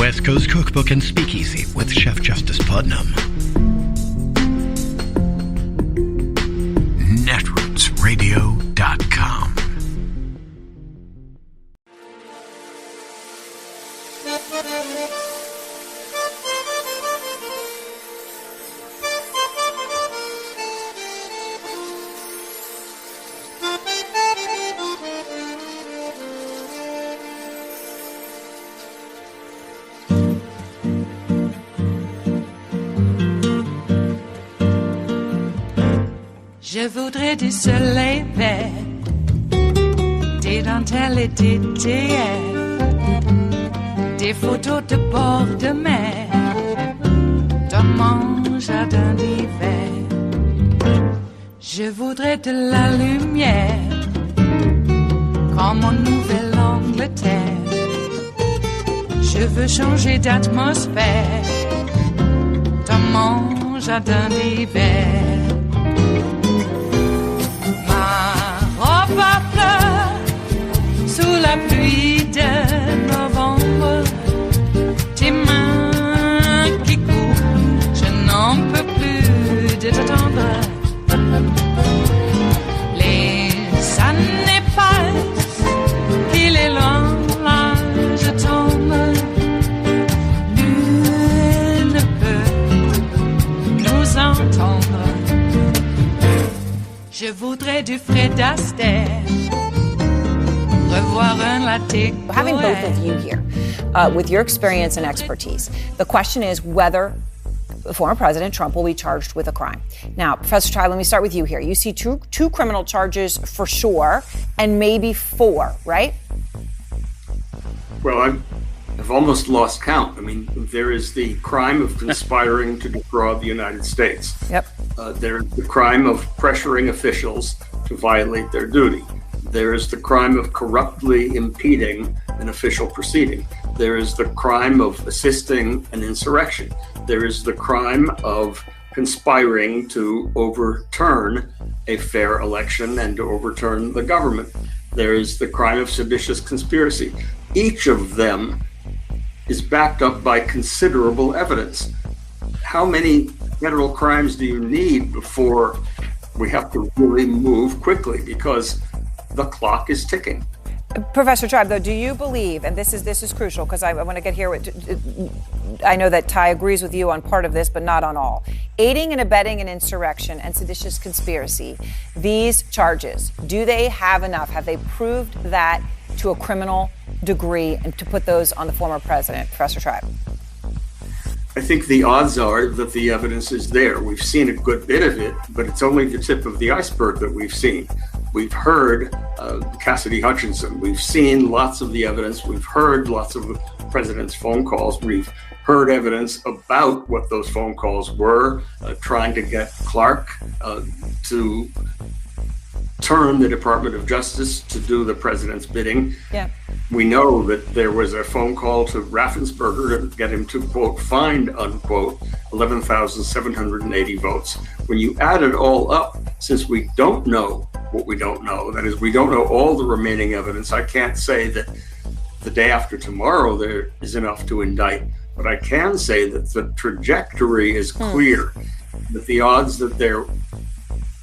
West Coast Cookbook and Speakeasy with Chef Justice Putnam. Netrootsradio.com. Je voudrais du soleil vert, des dentelles et des théières, des photos de bord de mer, dans mon jardin d'hiver. Je voudrais de la lumière, comme en Nouvelle-Angleterre. Je veux changer d'atmosphère, dans mon jardin d'hiver. Ma fleur sous la pluie de novembre, tes mains qui courent, je n'en peux plus de t'attendre. Les années passent, qu'il est loin, là je tombe. Nul ne peut nous entendre. Je voudrais du Fred Astaire, revoir un latte. Having both of you here, with your experience and expertise, the question is whether former President Trump will be charged with a crime. Now, Professor Tribe, let me start with you here. You see two criminal charges for sure, and maybe four, right? Well, I've almost lost count. I mean, there is the crime of conspiring to defraud the United States. Yep. There's the crime of pressuring officials to violate their duty. There is the crime of corruptly impeding an official proceeding. There is the crime of assisting an insurrection. There is the crime of conspiring to overturn a fair election and to overturn the government. There is the crime of seditious conspiracy. Each of them is backed up by considerable evidence. How many federal crimes do you need before we have to really move quickly, because the clock is ticking? Professor Tribe, though, do you believe, and this is crucial because I want to get here, I know that Ty agrees with you on part of this, but not on all. Aiding and abetting an insurrection and seditious conspiracy, these charges, do they have enough? Have they proved that to a criminal degree and to put those on the former president? Professor Tribe. I think the odds are that the evidence is there. We've seen a good bit of it, but it's only the tip of the iceberg that we've seen. We've heard Cassidy Hutchinson. We've seen lots of the evidence. We've heard lots of the president's phone calls. We've heard evidence about what those phone calls were, trying to get Clark to turn the Department of Justice to do the president's bidding. Yeah. We know that there was a phone call to Raffensperger to get him to, quote, find, unquote, 11,780 votes. When you add it all up, since we don't know what we don't know, that is, we don't know all the remaining evidence, I can't say that the day after tomorrow there is enough to indict, but I can say that the trajectory is clear, that the odds that there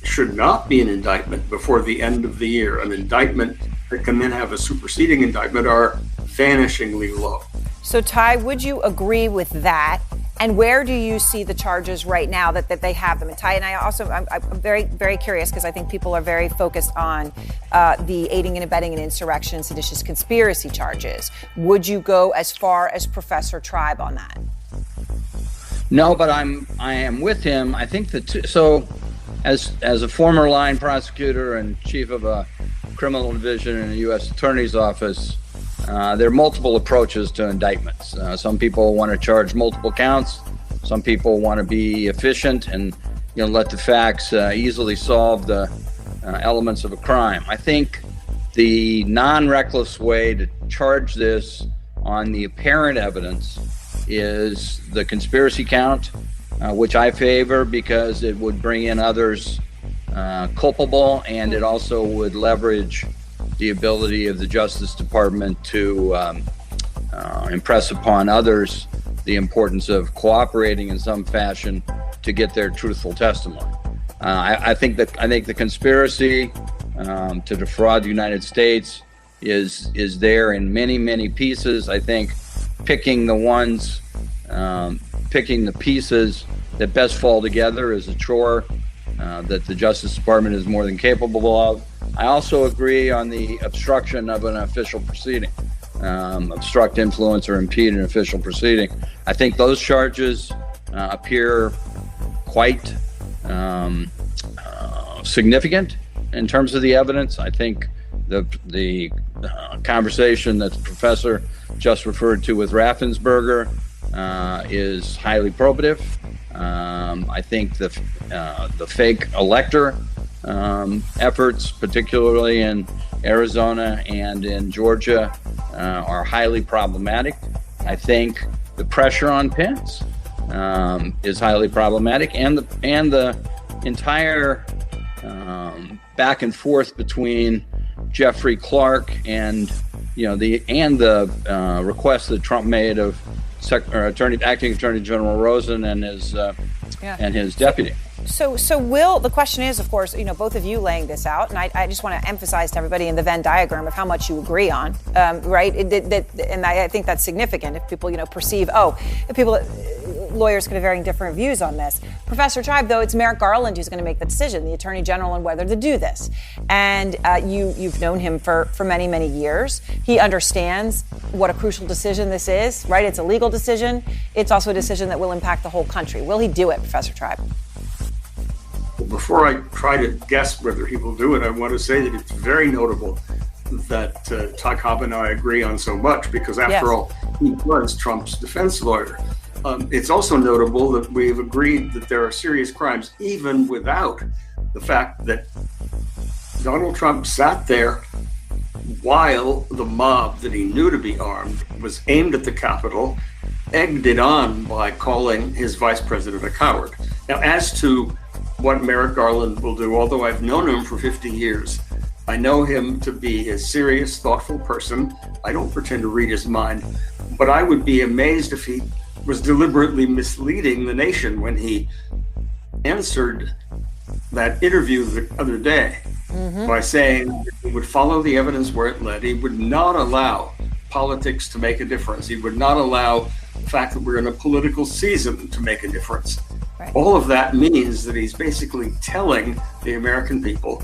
should not be an indictment before the end of the year, an indictment that can then have a superseding indictment, are vanishingly low. So, Ty, would you agree with that? And where do you see the charges right now that they have them? And Ty, and I'm very, very curious because I think people are very focused on the aiding and abetting an insurrection, seditious conspiracy charges. Would you go as far as Professor Tribe on that? No, but I am with him. I think so. As a former line prosecutor and chief of a criminal division in a U.S. Attorney's Office, there are multiple approaches to indictments. Some people want to charge multiple counts. Some people want to be efficient and let the facts easily solve the elements of a crime. I think the non-reckless way to charge this on the apparent evidence is the conspiracy count, which I favor because it would bring in others culpable, and it also would leverage the ability of the Justice Department to impress upon others the importance of cooperating in some fashion to get their truthful testimony. I think the conspiracy to defraud the United States is there in many pieces. I think picking the pieces that best fall together is a chore that the Justice Department is more than capable of. I also agree on the obstruction of an official proceeding, obstruct, influence, or impede an official proceeding. I think those charges appear quite significant in terms of the evidence. I think the conversation that the professor just referred to with Raffensperger is highly probative. I think the fake elector efforts, particularly in Arizona and in Georgia, are highly problematic. I think the pressure on Pence is highly problematic, and the entire back and forth between Jeffrey Clark and the request that Trump made of Acting Attorney General Rosen and his deputy. So Will, the question is, of course, both of you laying this out, and I just want to emphasize to everybody in the Venn diagram of how much you agree on, right? And I think that's significant if people, perceive, lawyers could have very different views on this. Professor Tribe, though, it's Merrick Garland who's going to make the decision, the Attorney General, on whether to do this. And you've known him for many years. He understands what a crucial decision this is, right? It's a legal decision. It's also a decision that will impact the whole country. Will he do it, Professor Tribe? Well, before I try to guess whether he will do it, I want to say that it's very notable that Ty Cobb and I agree on so much, because after all, he was Trump's defense lawyer. It's also notable that we've agreed that there are serious crimes, even without the fact that Donald Trump sat there while the mob that he knew to be armed was aimed at the Capitol, egged it on by calling his vice president a coward. Now, as to what Merrick Garland will do, although I've known him for 50 years, I know him to be a serious, thoughtful person. I don't pretend to read his mind, but I would be amazed if he was deliberately misleading the nation when he answered that interview the other day by saying that he would follow the evidence where it led. He would not allow politics to make a difference. He would not allow the fact that we're in a political season to make a difference. Right. All of that means that he's basically telling the American people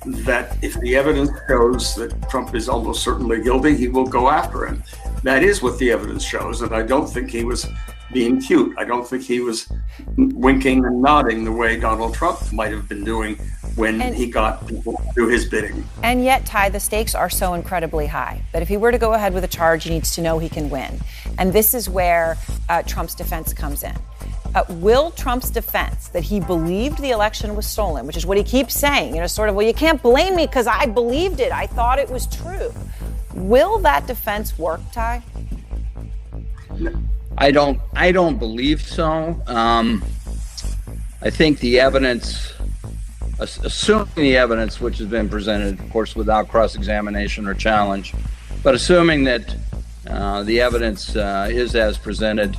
that if the evidence shows that Trump is almost certainly guilty, he will go after him. That is what the evidence shows, and I don't think he was being cute. I don't think he was winking and nodding the way Donald Trump might have been doing when he got people to do his bidding. And yet, Ty, the stakes are so incredibly high that if he were to go ahead with a charge, he needs to know he can win. And this is where Trump's defense comes in. Will Trump's defense that he believed the election was stolen, which is what he keeps saying, well, you can't blame me because I believed it. I thought it was true. Will that defense work, Ty? I don't believe so. I think the evidence, assuming the evidence which has been presented, of course, without cross-examination or challenge, but assuming that the evidence is as presented,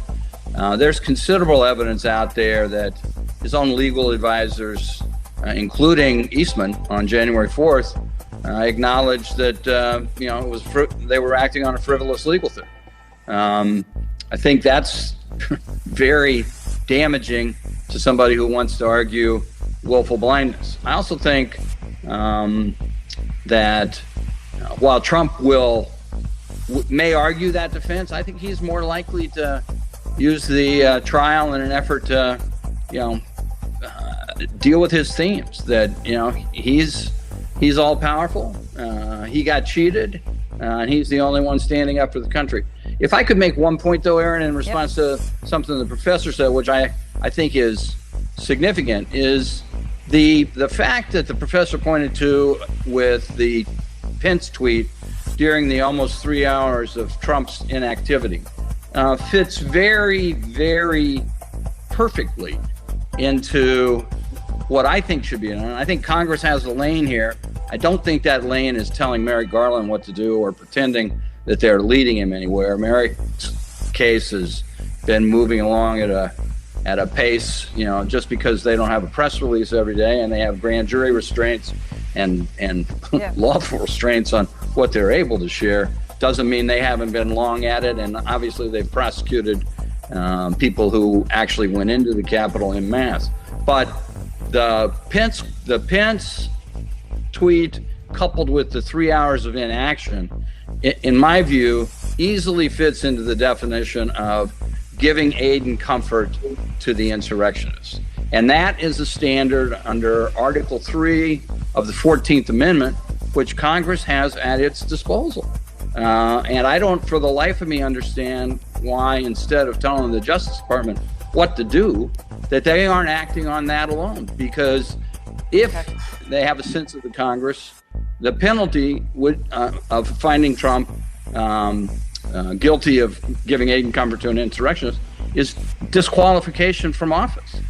there's considerable evidence out there that his own legal advisors, including Eastman on January 4th, acknowledged that it was they were acting on a frivolous legal theory. I think that's very damaging to somebody who wants to argue willful blindness. I also think that while Trump may argue that defense, I think he's more likely to use the trial in an effort to, deal with his themes. That he's all powerful. He got cheated, and he's the only one standing up for the country. If I could make one point, though, Aaron, in response to something the professor said, which I think is significant, is the fact that the professor pointed to with the Pence tweet during the almost 3 hours of Trump's inactivity fits very, very perfectly into what I think should be. And I think Congress has a lane here I don't think that lane is telling Merrick Garland what to do or pretending that they're leading him anywhere. Merrick's case has been moving along at a pace, just because they don't have a press release every day and they have grand jury restraints and lawful restraints on what they're able to share, doesn't mean they haven't been long at it. And obviously they've prosecuted people who actually went into the Capitol en masse. But the Pence tweet, coupled with the 3 hours of inaction, in my view, easily fits into the definition of giving aid and comfort to the insurrectionists. And that is a standard under Article 3 of the 14th Amendment, which Congress has at its disposal. And I don't, for the life of me, understand why, instead of telling the Justice Department what to do, that they aren't acting on that alone. Because if they have a sense of the Congress, the penalty of finding Trump guilty of giving aid and comfort to an insurrectionist is disqualification from office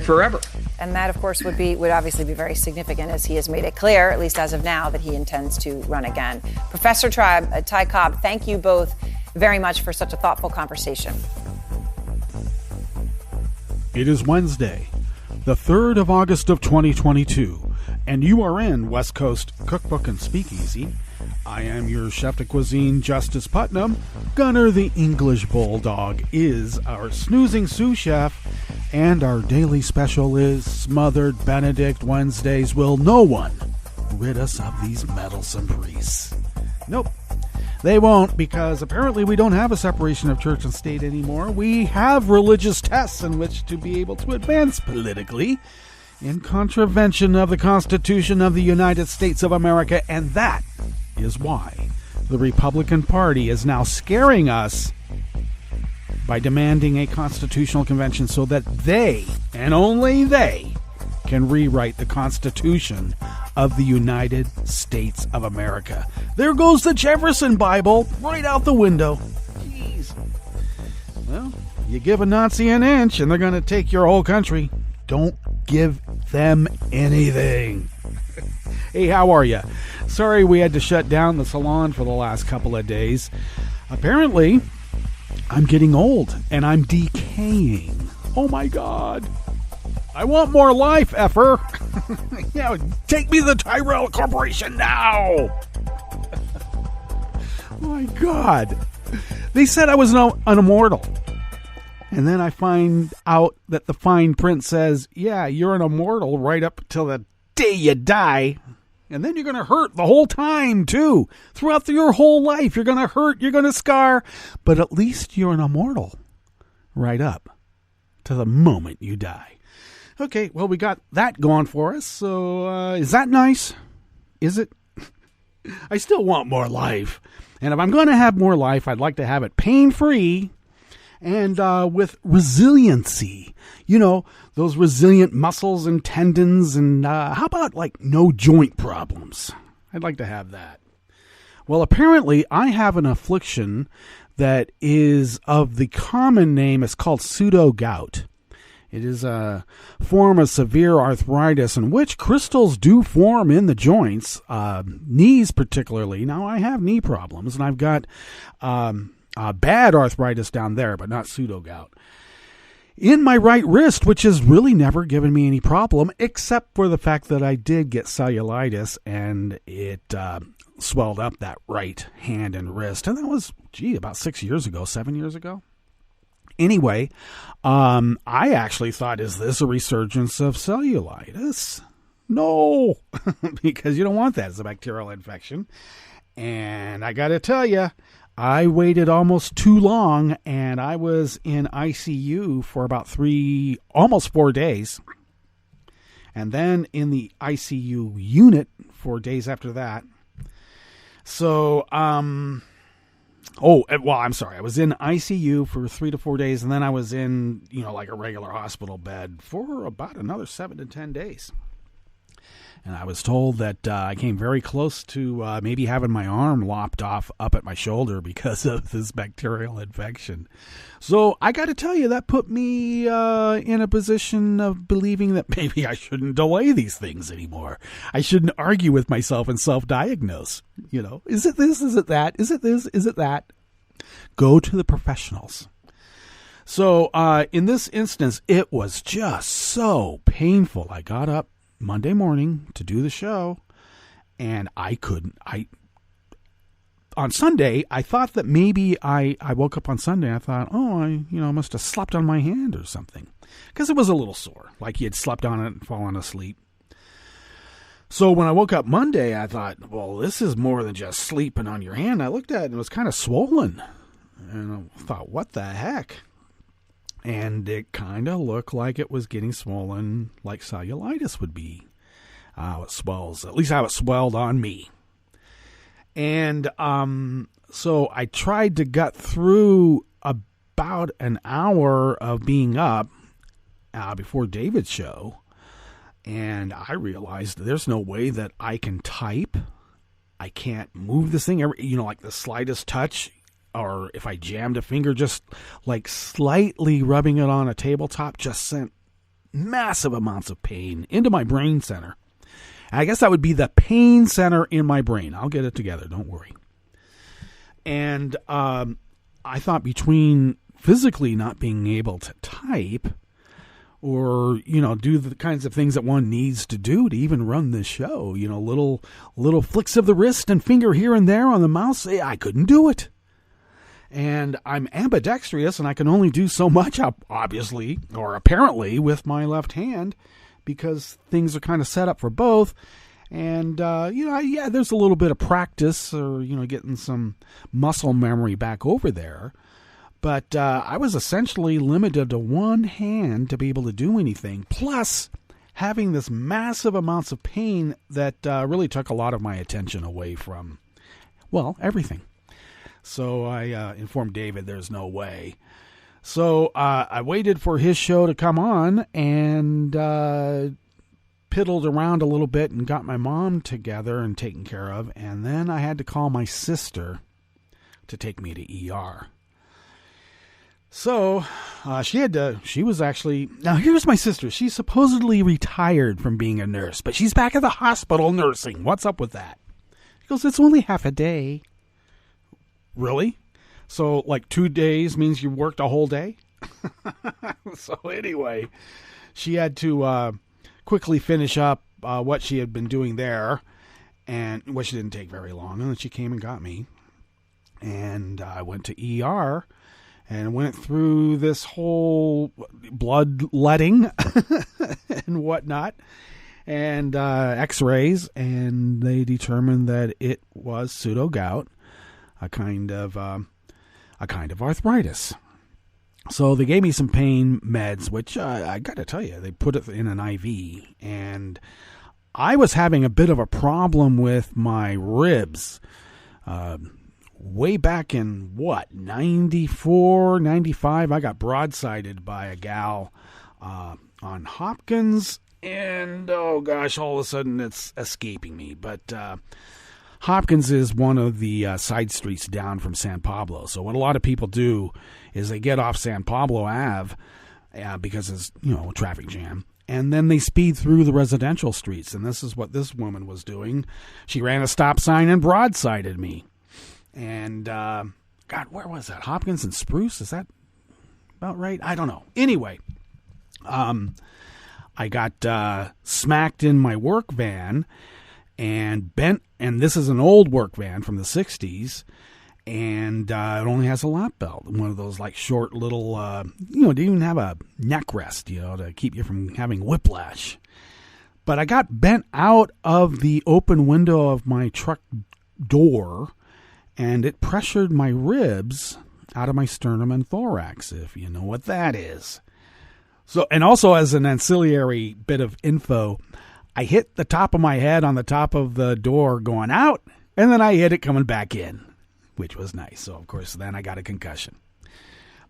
forever. And that, of course, would obviously be very significant, as he has made it clear, at least as of now, that he intends to run again. Professor Ty Cobb, thank you both very much for such a thoughtful conversation. It is Wednesday, the 3rd of August of 2022, and you are in West Coast Cookbook and Speakeasy. I am your chef de cuisine, Justice Putnam. Gunner the English Bulldog is our snoozing sous chef, and our daily special is Smothered Benedict. Wednesdays. Will no one rid us of these meddlesome priests? Nope. They won't, because apparently we don't have a separation of church and state anymore. We have religious tests in which to be able to advance politically in contravention of the Constitution of the United States of America, and that is why the Republican Party is now scaring us by demanding a constitutional convention so that they, and only they, can rewrite the Constitution of the United States of America. There goes the Jefferson Bible right out the window. Jeez. Well, you give a Nazi an inch and they're going to take your whole country. Don't give them anything. Hey, how are you? Sorry we had to shut down the salon for the last couple of days. Apparently, I'm getting old and I'm decaying. Oh my God. I want more life, effer. Take me to the Tyrell Corporation now. My God. They said I was an immortal. And then I find out that the fine print says, yeah, you're an immortal right up till the day you die. And then you're going to hurt the whole time, too. Throughout your whole life, you're going to hurt, you're going to scar. But at least you're an immortal right up to the moment you die. Okay, well, we got that going for us. So is that nice? Is it? I still want more life. And if I'm going to have more life, I'd like to have it pain-free and with resiliency. You know, those resilient muscles and tendons. And how about, like, no joint problems? I'd like to have that. Well, apparently, I have an affliction that is of the common name. It's called pseudo-gout. It is a form of severe arthritis in which crystals do form in the joints, knees particularly. Now, I have knee problems, and I've got bad arthritis down there, but not pseudo-gout. In my right wrist, which has really never given me any problem, except for the fact that I did get cellulitis, and it swelled up that right hand and wrist. And that was, about 7 years ago. Anyway, I actually thought, is this a resurgence of cellulitis? No, because you don't want that as a bacterial infection. And I got to tell you, I waited almost too long, and I was in ICU for about almost 4 days. And then in the ICU unit 4 days after that. So, I'm sorry. I was in ICU for 3 to 4 days, and then I was in, like a regular hospital bed for about another 7 to 10 days. And I was told that I came very close to maybe having my arm lopped off up at my shoulder because of this bacterial infection. So I got to tell you, that put me in a position of believing that maybe I shouldn't delay these things anymore. I shouldn't argue with myself and self-diagnose. You know, is it this? Is it that? Is it this? Is it that? Go to the professionals. So in this instance, it was just so painful. I got up Monday morning to do the show, and I couldn't. On Sunday, I thought that maybe I woke up on Sunday. I thought, I must have slept on my hand or something, because it was a little sore, like he had slept on it and fallen asleep. So when I woke up Monday, I thought, well, this is more than just sleeping on your hand. I looked at it and it was kind of swollen, and I thought, what the heck? And it kind of looked like it was getting swollen like cellulitis would be. How it swells, at least how it swelled on me. And so I tried to gut through about an hour of being up before David's show. And I realized there's no way that I can type. I can't move this thing, like the slightest touch. Or if I jammed a finger, just like slightly rubbing it on a tabletop, just sent massive amounts of pain into my brain center. And I guess that would be the pain center in my brain. I'll get it together, don't worry. And I thought between physically not being able to type or, do the kinds of things that one needs to do to even run this show, little flicks of the wrist and finger here and there on the mouse, I couldn't do it. And I'm ambidextrous, and I can only do so much, obviously, or apparently, with my left hand, because things are kind of set up for both. And, there's a little bit of practice or, getting some muscle memory back over there. But I was essentially limited to one hand to be able to do anything, plus having this massive amounts of pain that really took a lot of my attention away from, everything. So I informed David there's no way. So I waited for his show to come on and piddled around a little bit and got my mom together and taken care of. And then I had to call my sister to take me to ER. So she was actually, now here's my sister. She's supposedly retired from being a nurse, but she's back at the hospital nursing. What's up with that? She goes, it's only half a day. Really? So, 2 days means you worked a whole day? So, anyway, she had to quickly finish up what she had been doing there, and she didn't take very long. And then she came and got me, and I went to ER and went through this whole bloodletting and whatnot, and X-rays, and they determined that it was pseudo-gout. A kind of arthritis. So they gave me some pain meds, which I got to tell you, they put it in an IV. And I was having a bit of a problem with my ribs. Way back in, 94, 95, I got broadsided by a gal on Hopkins. And, oh gosh, all of a sudden it's escaping me. But Hopkins is one of the side streets down from San Pablo. So what a lot of people do is they get off San Pablo Ave because it's, a traffic jam. And then they speed through the residential streets. And this is what this woman was doing. She ran a stop sign and broadsided me. And, God, where was that? Hopkins and Spruce? Is that about right? I don't know. Anyway, I got smacked in my work van and bent, and this is an old work van from the 60s, and it only has a lap belt, one of those short little, didn't even have a neck rest, to keep you from having whiplash. But I got bent out of the open window of my truck door, and it pressured my ribs out of my sternum and thorax, if you know what that is. So, and also as an ancillary bit of info, I hit the top of my head on the top of the door going out, and then I hit it coming back in, which was nice. So, of course, then I got a concussion.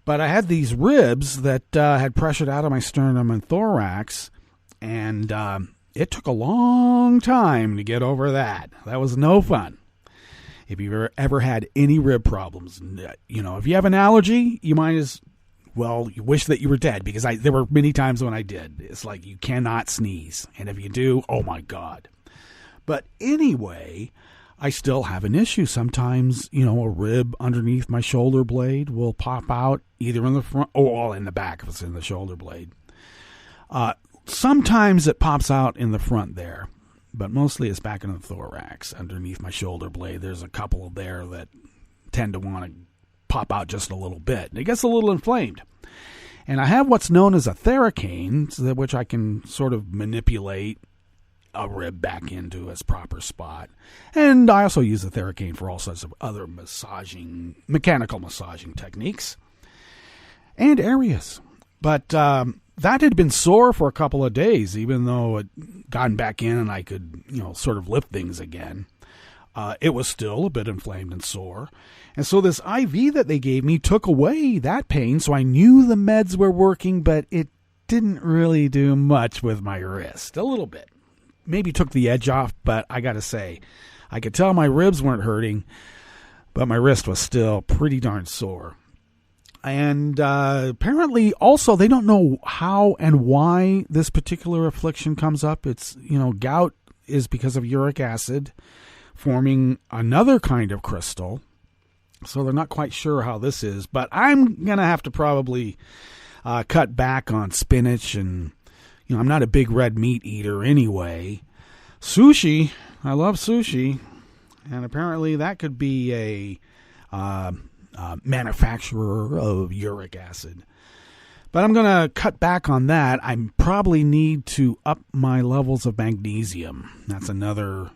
But I had these ribs that had pressured out of my sternum and thorax, and it took a long time to get over that. That was no fun. If you've ever had any rib problems, if you have an allergy, you wish that you were dead, because there were many times when I did. It's like you cannot sneeze. And if you do, oh my God. But anyway, I still have an issue. Sometimes, a rib underneath my shoulder blade will pop out, either in the front or in the back if it's in the shoulder blade. Sometimes it pops out in the front there, but mostly it's back in the thorax underneath my shoulder blade. There's a couple there that tend to want to pop out just a little bit. It gets a little inflamed. And I have what's known as a theracane, which I can sort of manipulate a rib back into its proper spot. And I also use the theracane for all sorts of other mechanical massaging techniques and areas. But that had been sore for a couple of days, even though it gotten back in and I could, sort of lift things again. It was still a bit inflamed and sore. And so this IV that they gave me took away that pain, so I knew the meds were working, but it didn't really do much with my wrist. A little bit. Maybe took the edge off, but I got to say, I could tell my ribs weren't hurting, but my wrist was still pretty darn sore. And apparently also they don't know how and why this particular affliction comes up. It's, gout is because of uric acid forming another kind of crystal. So they're not quite sure how this is, but I'm going to have to probably cut back on spinach, and, I'm not a big red meat eater anyway. Sushi, I love sushi, and apparently that could be a manufacturer of uric acid. But I'm going to cut back on that. I probably need to up my levels of magnesium. That's another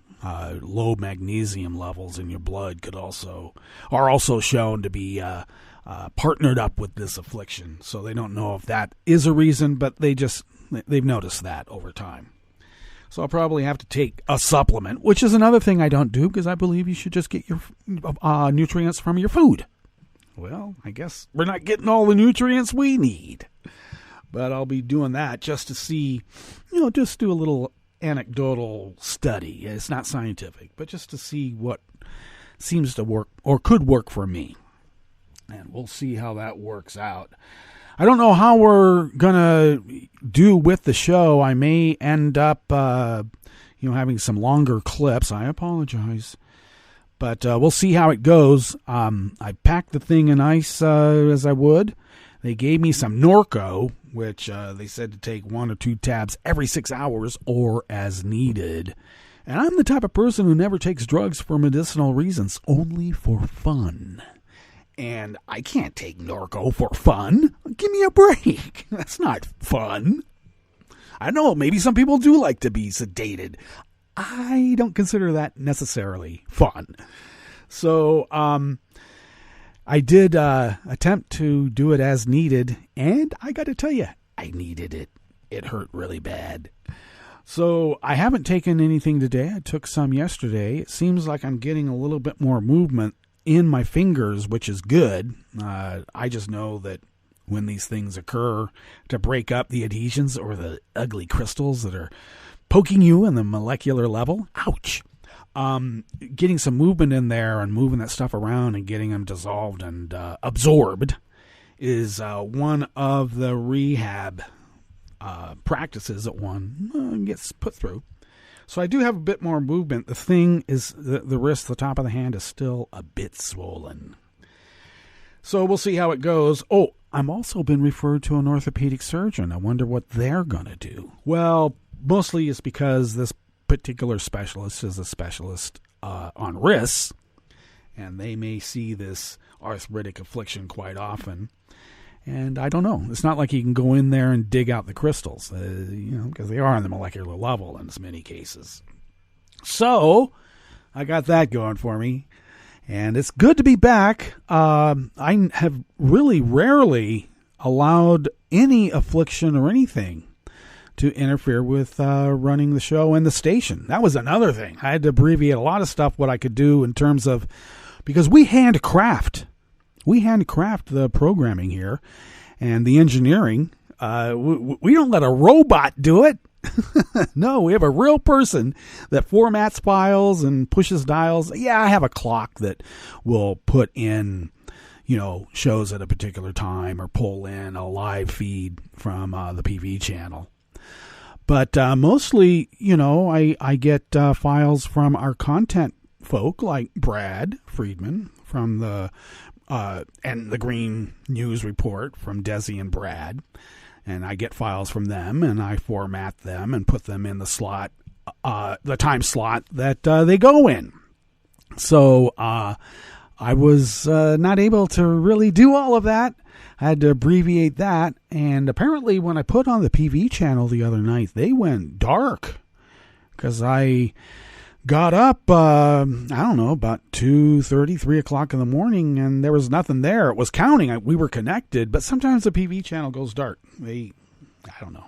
low magnesium levels in your blood are also shown to be partnered up with this affliction. So they don't know if that is a reason, but they've noticed that over time. So I'll probably have to take a supplement, which is another thing I don't do, because I believe you should just get your nutrients from your food. Well, I guess we're not getting all the nutrients we need. But I'll be doing that just to see, just do a little anecdotal study. It's not scientific, but just to see what seems to work or could work for me. And we'll see how that works out. I don't know how we're going to do with the show. I may end up, having some longer clips. I apologize. But we'll see how it goes. I packed the thing in ice as I would. They gave me some Norco, which they said to take 1 or 2 tabs every 6 hours or as needed. And I'm the type of person who never takes drugs for medicinal reasons, only for fun. And I can't take Norco for fun. Give me a break. That's not fun. I know, maybe some people do like to be sedated. I don't consider that necessarily fun. So I did attempt to do it as needed, and I got to tell you, I needed it. It hurt really bad. So I haven't taken anything today. I took some yesterday. It seems like I'm getting a little bit more movement in my fingers, which is good. I just know that when these things occur, to break up the adhesions or the ugly crystals that are poking you in the molecular level, ouch. Getting some movement in there and moving that stuff around and getting them dissolved and absorbed is one of the rehab practices that one gets put through. So I do have a bit more movement. The thing is, the wrist, the top of the hand is still a bit swollen. So we'll see how it goes. Oh, I'm also been referred to an orthopedic surgeon. I wonder what they're going to do. Well, mostly it's because this particular specialist is a specialist on wrists, and they may see this arthritic affliction quite often. And I don't know. It's not like you can go in there and dig out the crystals, because they are on the molecular level in many cases. So I got that going for me, and it's good to be back. I have really rarely allowed any affliction or anything to interfere with running the show and the station. That was another thing. I had to abbreviate a lot of stuff, what I could do in terms of, because we handcraft the programming here and the engineering. We don't let a robot do it. No, we have a real person that formats files and pushes dials. Yeah, I have a clock that will put in, shows at a particular time or pull in a live feed from the PV channel. But mostly, I get files from our content folk like Brad Friedman from the Green News Report from Desi and Brad. And I get files from them, and I format them and put them in the slot, the time slot that they go in. So I was not able to really do all of that. I had to abbreviate that. And apparently when I put on the PV channel the other night, they went dark because I got up, about 2:30, 3 o'clock in the morning, and there was nothing there. It was counting. We were connected, but sometimes the PV channel goes dark. I don't know.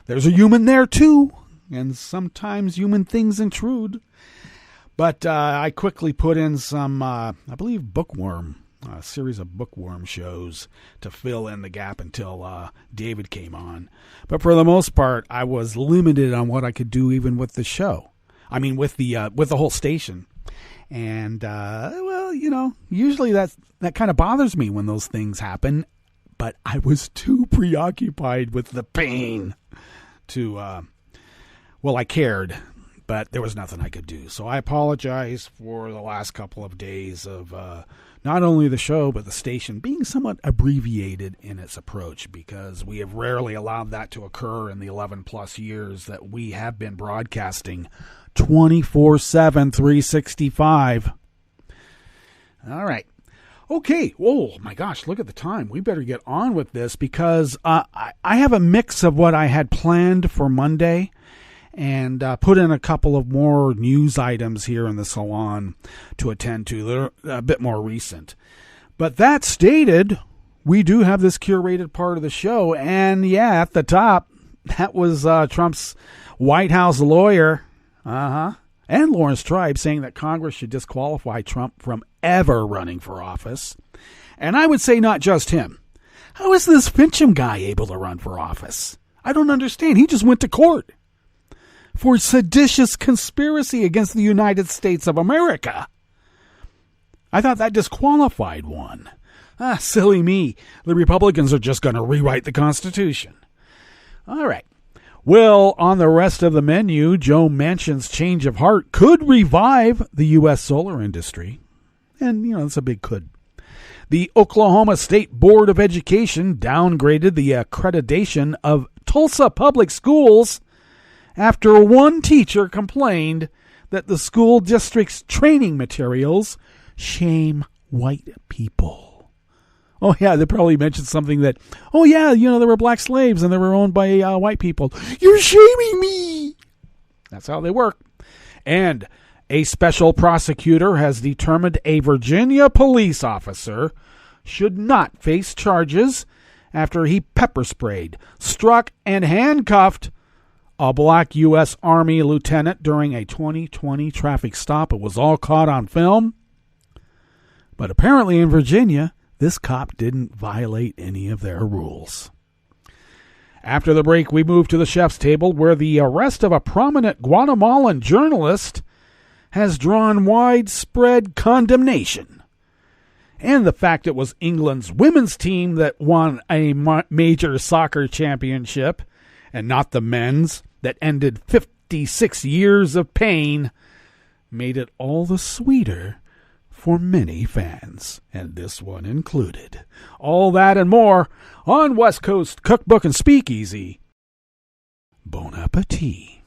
There's a human there, too, and sometimes human things intrude. But I quickly put in some, I believe, Bookworm, a series of Bookworm shows to fill in the gap until David came on. But for the most part, I was limited on what I could do even with the show. I mean, with the whole station. And, usually that kind of bothers me when those things happen. But I was too preoccupied with the pain to, I cared. But there was nothing I could do. So I apologize for the last couple of days of not only the show, but the station being somewhat abbreviated in its approach, because we have rarely allowed that to occur in the 11-plus years that we have been broadcasting 24/7, 365. All right. Okay. Oh, my gosh, look at the time. We better get on with this because I have a mix of what I had planned for Monday and put in a couple of more news items here in the salon to attend to. They're a bit more recent. But that stated, we do have this curated part of the show. And, yeah, at the top, that was Trump's White House lawyer, and Lawrence Tribe, saying that Congress should disqualify Trump from ever running for office. And I would say not just him. How is this Fincham guy able to run for office? I don't understand. He just went to court for seditious conspiracy against the United States of America. I thought that disqualified one. Silly me. The Republicans are just going to rewrite the Constitution. All right. Well, on the rest of the menu, Joe Manchin's change of heart could revive the U.S. solar industry. And, it's a big could. The Oklahoma State Board of Education downgraded the accreditation of Tulsa Public Schools after one teacher complained that the school district's training materials shame white people. Oh, yeah, they probably mentioned something that, there were black slaves and they were owned by white people. You're shaming me! That's how they work. And a special prosecutor has determined a Virginia police officer should not face charges after he pepper sprayed, struck, and handcuffed a black U.S. Army lieutenant during a 2020 traffic stop. It was all caught on film. But apparently in Virginia, this cop didn't violate any of their rules. After the break, we move to the chef's table, where the arrest of a prominent Guatemalan journalist has drawn widespread condemnation. And the fact it was England's women's team that won a major soccer championship, and not the men's, that ended 56 years of pain, made it all the sweeter for many fans, and this one included. All that and more on West Coast Cookbook and Speakeasy. Bon appetit.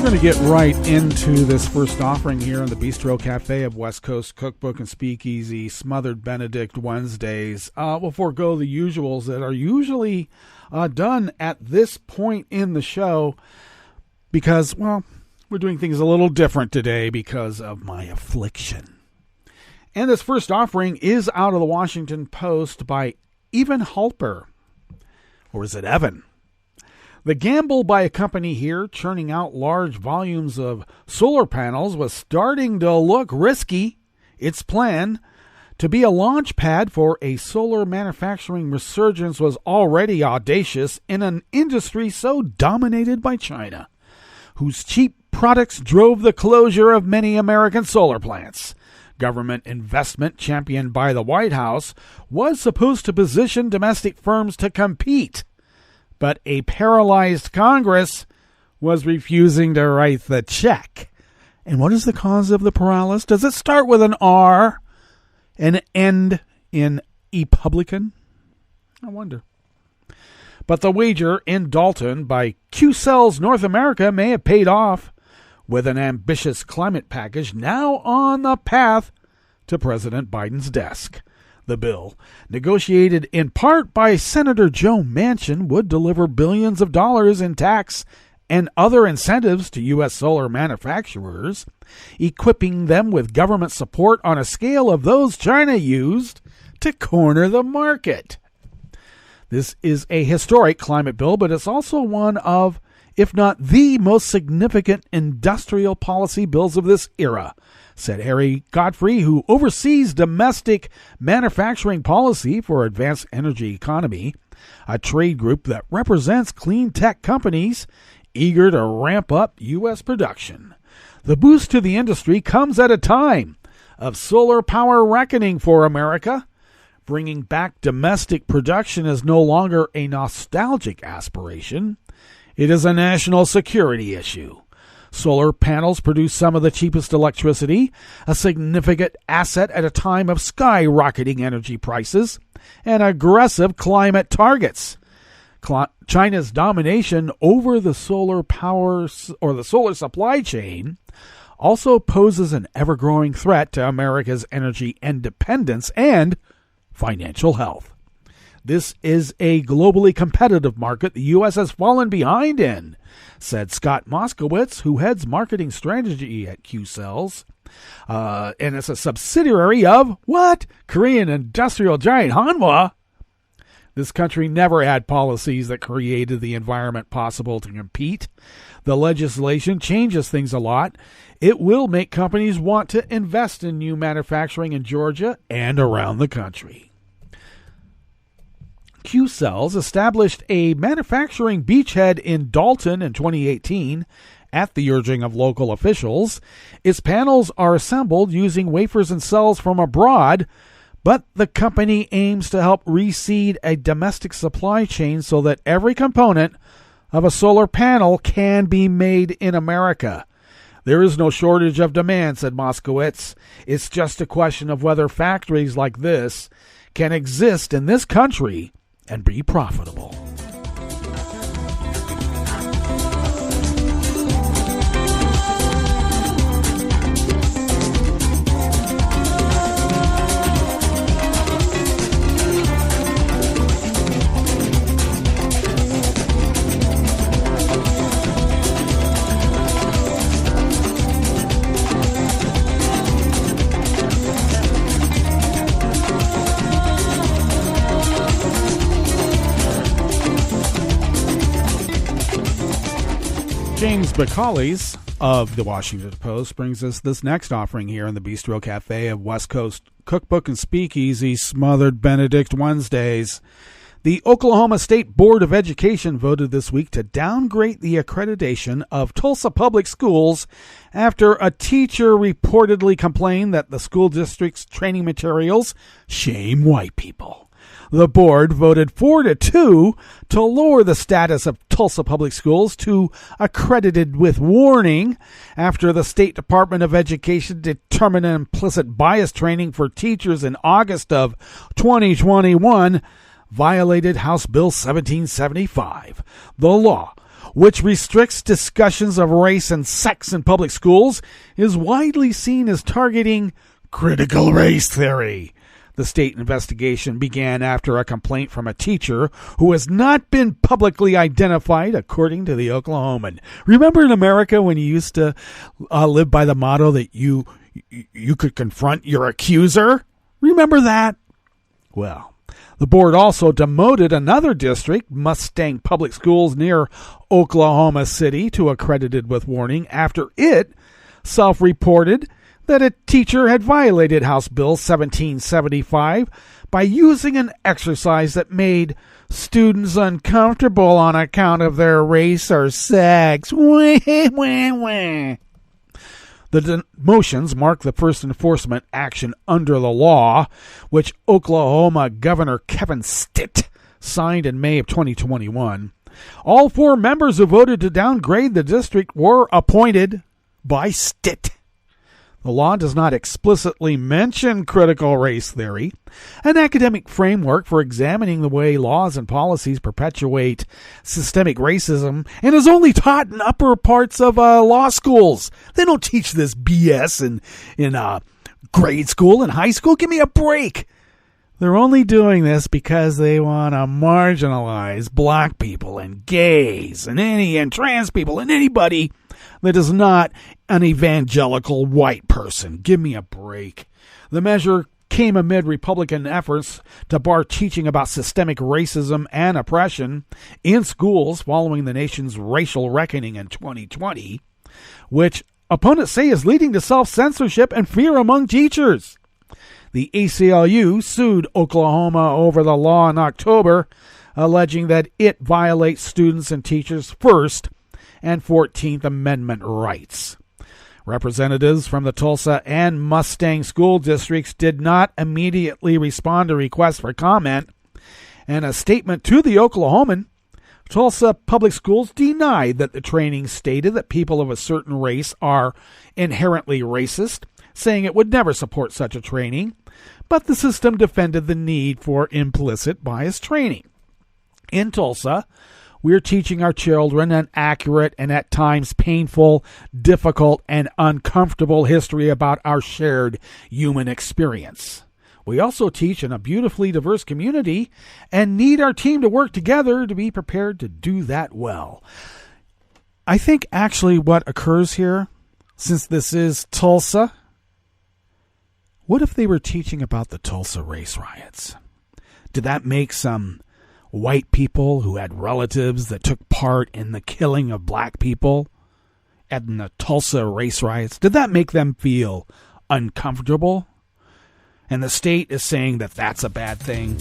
We're going to get right into this first offering here on the Bistro Cafe of West Coast Cookbook and Speakeasy, Smothered Benedict Wednesdays. We'll forego the usuals that are usually done at this point in the show because, well, we're doing things a little different today because of my affliction. And this first offering is out of the Washington Post by Evan Halper. Or is it Evan? The gamble by a company here churning out large volumes of solar panels was starting to look risky. Its plan to be a launch pad for a solar manufacturing resurgence was already audacious in an industry so dominated by China, whose cheap products drove the closure of many American solar plants. Government investment championed by the White House was supposed to position domestic firms to compete. But a paralyzed Congress was refusing to write the check. And what is the cause of the paralysis? Does it start with an R and end in Republican? I wonder. But the wager in Dalton by Q-Cells North America may have paid off, with an ambitious climate package now on the path to President Biden's desk. The bill, negotiated in part by Senator Joe Manchin, would deliver billions of dollars in tax and other incentives to U.S. solar manufacturers, equipping them with government support on a scale of those China used to corner the market. This is a historic climate bill, but it's also one of, if not the most significant industrial policy bills of this era, said Harry Godfrey, who oversees domestic manufacturing policy for Advanced Energy Economy, a trade group that represents clean tech companies eager to ramp up U.S. production. The boost to the industry comes at a time of solar power reckoning for America. Bringing back domestic production is no longer a nostalgic aspiration. It is a national security issue. Solar panels produce some of the cheapest electricity, a significant asset at a time of skyrocketing energy prices and aggressive climate targets. China's domination over the solar power or the solar supply chain also poses an ever-growing threat to America's energy independence and financial health. This is a globally competitive market the U.S. has fallen behind in, said Scott Moskowitz, who heads marketing strategy at Q-Cells. And it's a subsidiary of, what? Korean industrial giant Hanwha. This country never had policies that created the environment possible to compete. The legislation changes things a lot. It will make companies want to invest in new manufacturing in Georgia and around the country. Q-Cells established a manufacturing beachhead in Dalton in 2018 at the urging of local officials. Its panels are assembled using wafers and cells from abroad, but the company aims to help reseed a domestic supply chain so that every component of a solar panel can be made in America. There is no shortage of demand, said Moskowitz. It's just a question of whether factories like this can exist in this country and be profitable. James Bacallis of the Washington Post brings us this next offering here in the Bistro Cafe of West Coast Cookbook and Speakeasy, Smothered Benedict Wednesdays. The Oklahoma State Board of Education voted this week to downgrade the accreditation of Tulsa Public Schools after a teacher reportedly complained that the school district's training materials shame white people. The board voted 4-2 to lower the status of Tulsa Public Schools to accredited with warning after the State Department of Education determined an implicit bias training for teachers in August of 2021 violated House Bill 1775. The law which restricts discussions of race and sex in public schools, is widely seen as targeting critical race theory. The state investigation began after a complaint from a teacher who has not been publicly identified, according to the Oklahoman. Remember in America when you used to live by the motto that you could confront your accuser? Remember that? Well, the board also demoted another district, Mustang Public Schools near Oklahoma City, to accredited with warning after it self-reported that a teacher had violated House Bill 1775 by using an exercise that made students uncomfortable on account of their race or sex. The demotions mark the first enforcement action under the law, which Oklahoma Governor Kevin Stitt signed in May of 2021. All 4 members who voted to downgrade the district were appointed by Stitt. The law does not explicitly mention critical race theory, an academic framework for examining the way laws and policies perpetuate systemic racism, and is only taught in upper parts of law schools. They don't teach this BS in grade school and high school. Give me a break. They're only doing this because they want to marginalize black people and gays and trans people and anybody that is not an evangelical white person. Give me a break. The measure came amid Republican efforts to bar teaching about systemic racism and oppression in schools following the nation's racial reckoning in 2020, which opponents say is leading to self-censorship and fear among teachers. The ACLU sued Oklahoma over the law in October, alleging that it violates students' and teachers' First and 14th Amendment rights. Representatives from the Tulsa and Mustang school districts did not immediately respond to requests for comment, and a statement to the Oklahoman, Tulsa Public Schools denied that the training stated that people of a certain race are inherently racist, saying it would never support such a training, but the system defended the need for implicit bias training. In Tulsa, we're teaching our children an accurate and at times painful, difficult, and uncomfortable history about our shared human experience. We also teach in a beautifully diverse community and need our team to work together to be prepared to do that well. I think actually what occurs here, since this is Tulsa, what if they were teaching about the Tulsa race riots? Did that make some white people who had relatives that took part in the killing of black people and the Tulsa race riots, did that make them feel uncomfortable? And the state is saying that that's a bad thing.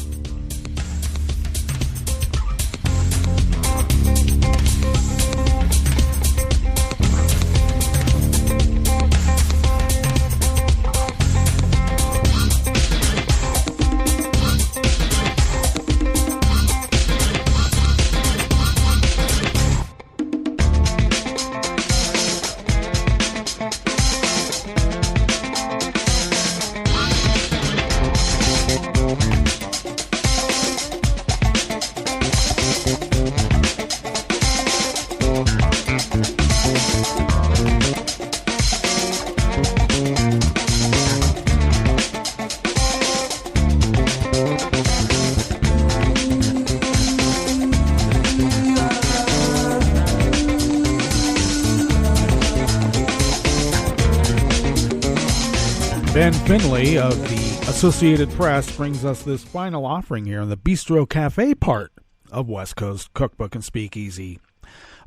Ben Finley of the Associated Press brings us this final offering here in the Bistro Cafe part of West Coast Cookbook and Speakeasy.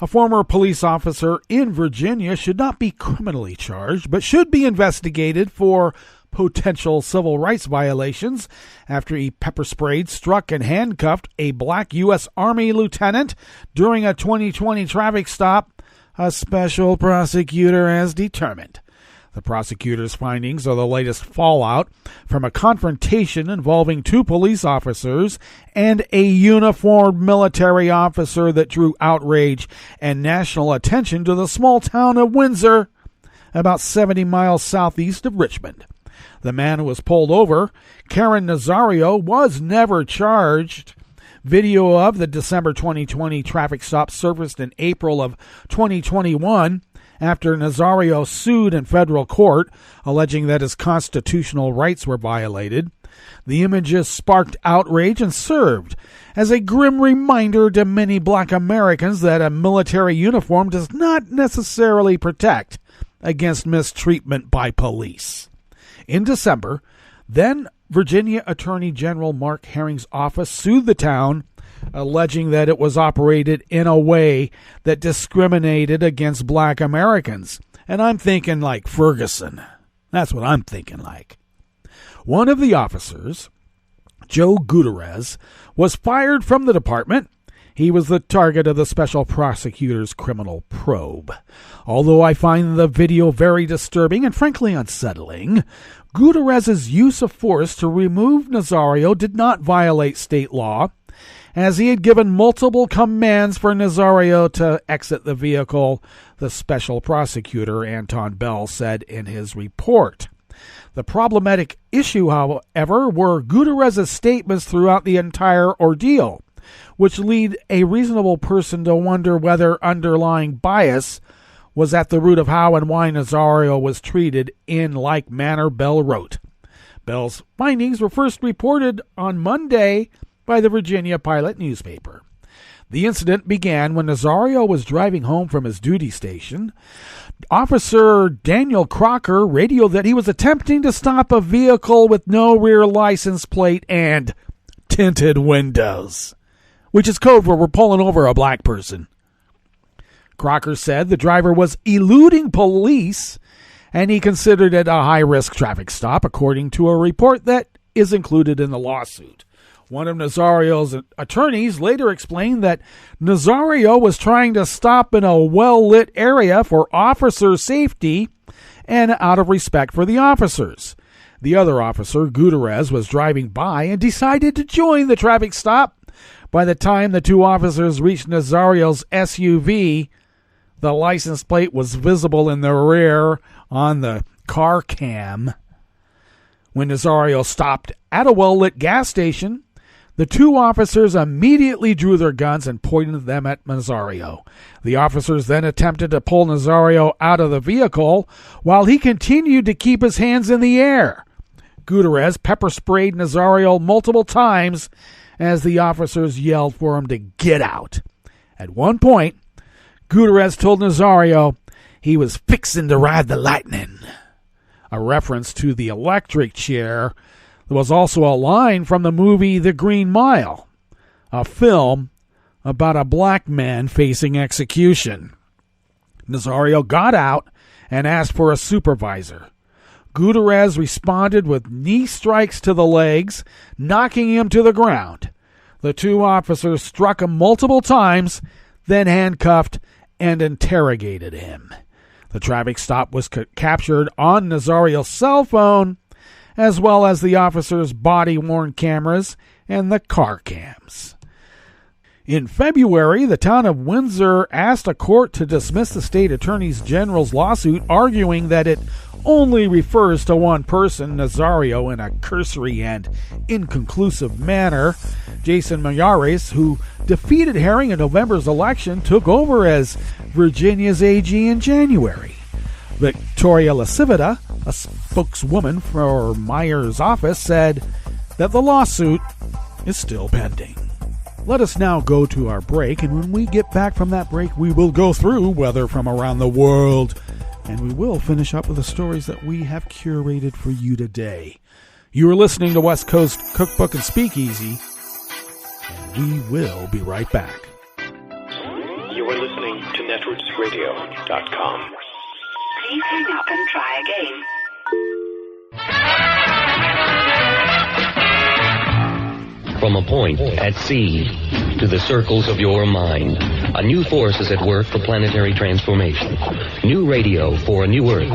A former police officer in Virginia should not be criminally charged, but should be investigated for potential civil rights violations after he pepper sprayed, struck, and handcuffed a black U.S. Army lieutenant during a 2020 traffic stop, a special prosecutor has determined. The prosecutor's findings are the latest fallout from a confrontation involving 2 police officers and a uniformed military officer that drew outrage and national attention to the small town of Windsor, about 70 miles southeast of Richmond. The man who was pulled over, Karen Nazario, was never charged. Video of the December 2020 traffic stop surfaced in April of 2021 after Nazario sued in federal court, alleging that his constitutional rights were violated. The images sparked outrage and served as a grim reminder to many black Americans that a military uniform does not necessarily protect against mistreatment by police. In December, then Virginia Attorney General Mark Herring's office sued the town, alleging that it was operated in a way that discriminated against black Americans. And I'm thinking like Ferguson. That's what I'm thinking like. One of the officers, Joe Gutierrez, was fired from the department. He was the target of the special prosecutor's criminal probe. Although I find the video very disturbing and frankly unsettling, Gutierrez's use of force to remove Nazario did not violate state law, as he had given multiple commands for Nazario to exit the vehicle, the special prosecutor Anton Bell said in his report. The problematic issue, however, were Gutierrez's statements throughout the entire ordeal, which lead a reasonable person to wonder whether underlying bias was at the root of how and why Nazario was treated in like manner, Bell wrote. Bell's findings were first reported on Monday by the Virginia Pilot newspaper. The incident began when Nazario was driving home from his duty station. Officer Daniel Crocker radioed that he was attempting to stop a vehicle with no rear license plate and tinted windows, which is code for we're pulling over a black person. Crocker said the driver was eluding police, and he considered it a high-risk traffic stop, according to a report that is included in the lawsuit. One of Nazario's attorneys later explained that Nazario was trying to stop in a well-lit area for officer safety and out of respect for the officers. The other officer, Gutierrez, was driving by and decided to join the traffic stop. By the time the two officers reached Nazario's SUV, the license plate was visible in the rear on the car cam. When Nazario stopped at a well-lit gas station, the two officers immediately drew their guns and pointed them at Nazario. The officers then attempted to pull Nazario out of the vehicle while he continued to keep his hands in the air. Gutierrez pepper-sprayed Nazario multiple times as the officers yelled for him to get out. At one point, Gutierrez told Nazario he was fixing to ride the lightning, a reference to the electric chair. There was also a line from the movie The Green Mile, a film about a black man facing execution. Nazario got out and asked for a supervisor. Gutierrez responded with knee strikes to the legs, knocking him to the ground. The two officers struck him multiple times, then handcuffed and interrogated him. The traffic stop was captured on Nazario's cell phone, as well as the officers' body-worn cameras and the car cams. In February, the town of Windsor asked a court to dismiss the state attorney general's lawsuit, arguing that it only refers to one person, Nazario, in a cursory and inconclusive manner. Jason Mayares, who defeated Herring in November's election, took over as Virginia's AG in January. Victoria Lasivita, a spokeswoman for Meyer's office, said that the lawsuit is still pending. Let us now go to our break, and when we get back from that break, we will go through weather from around the world, and we will finish up with the stories that we have curated for you today. You are listening to West Coast Cookbook and Speakeasy, and we will be right back. You are listening to netrootsradio.com. Please hang up and try again. From a point at sea to the circles of your mind, a new force is at work for planetary transformation. New radio for a new Earth.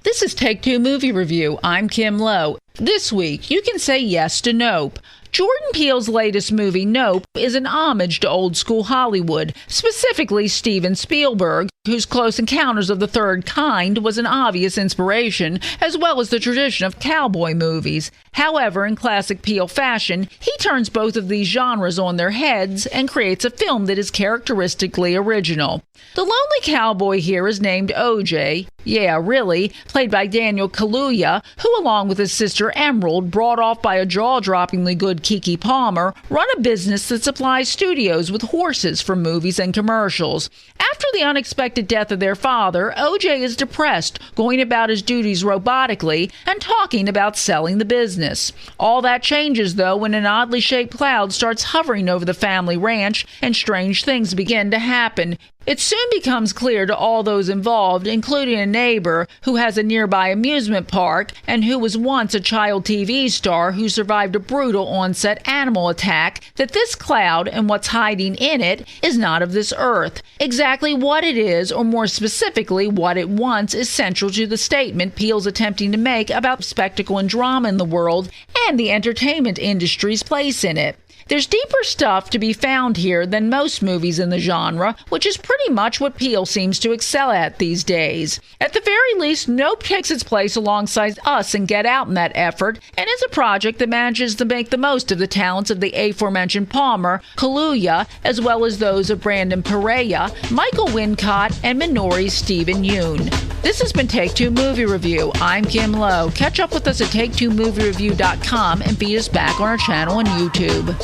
This is Take Two Movie Review. I'm Kim Lowe. This week, you can say yes to Nope. Jordan Peele's latest movie, Nope, is an homage to old-school Hollywood, specifically Steven Spielberg, whose Close Encounters of the Third Kind was an obvious inspiration, as well as the tradition of cowboy movies. However, in classic Peele fashion, he turns both of these genres on their heads and creates a film that is characteristically original. The lonely cowboy here is named O.J., yeah, really, played by Daniel Kaluuya, who, along with his sister Emerald, brought off by a jaw-droppingly good Keke Palmer, run a business that supplies studios with horses for movies and commercials. After the unexpected death of their father, O.J. is depressed, going about his duties robotically, and talking about selling the business. All that changes, though, when an oddly shaped cloud starts hovering over the family ranch and strange things begin to happen. It soon becomes clear to all those involved, including a neighbor who has a nearby amusement park and who was once a child TV star who survived a brutal on-set animal attack, that this cloud and what's hiding in it is not of this earth. Exactly what it is, or more specifically what it wants, is central to the statement Peele's attempting to make about spectacle and drama in the world and the entertainment industry's place in it. There's deeper stuff to be found here than most movies in the genre, which is pretty much what Peele seems to excel at these days. At the very least, Nope takes its place alongside Us and Get Out in that effort, and is a project that manages to make the most of the talents of the aforementioned Palmer, Kaluuya, as well as those of Brandon Perea, Michael Wincott, and Minori's Stephen Yoon. This has been Take Two Movie Review. I'm Kim Lowe. Catch up with us at take2moviereview.com and feed us back on our channel on YouTube.